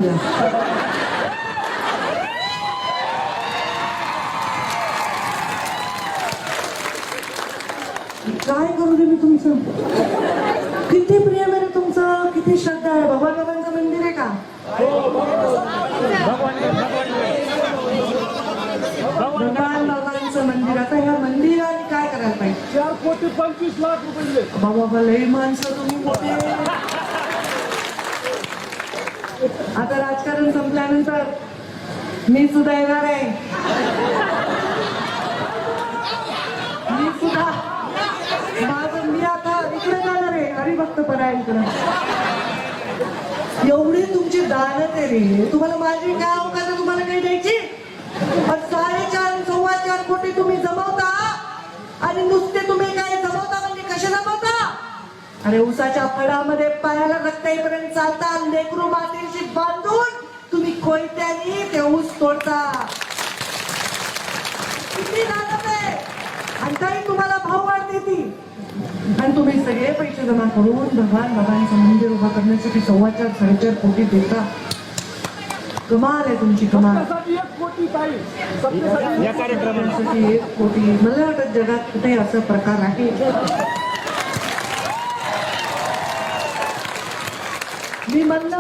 द्या. काय करू दे मी तुमचं. किती प्रेम आहे रे तुमचं, किती श्रद्धा आहे. बाबांचं मंदिर आहे का? भगवान बाबांचं मंदिर. आता ह्या मंदिराने काय करायला पाहिजे? 4,25,00,000 रुपये. बाबा लई माणसं तुम्ही मोठे. आता राजकारण संपल्यानंतर मी सुद्धा येणार आहे. मी सुद्धा मी आता इकडे जाणार आहे हरिभक्त परायणकडे. एवढी तुमची दानत आहे रे. तुम्हाला माझी काय अवकाश आहे तुम्हाला काही द्यायची? 4.5 4.25 कोटी तुम्ही जमवता आणि नुसते तुम्ही काय जमवता म्हणजे कसे जमवता? अरे उसाच्या फळामध्ये पायाला रक्त येईपर्यंत चालता. लेकरू मातीशी बांधून तुम्ही कोयत्यानी ते ऊस तोडता. किती दानत आहे. आणि तरी तुम्हाला भाव वाढते ती. आणि तुम्ही सगळे पैसे जमा करून भगवान बाबांचं मंदिर उभा करण्यासाठी 4.25 4.5 कोटी देता. कमाल आहे तुमची, कमाल. 1 कोटी ताई. या कार्यक्रमासाठी 1 कोटी. मला वाटत जगात कुठे असा प्रकार आहे. मी म्हणलं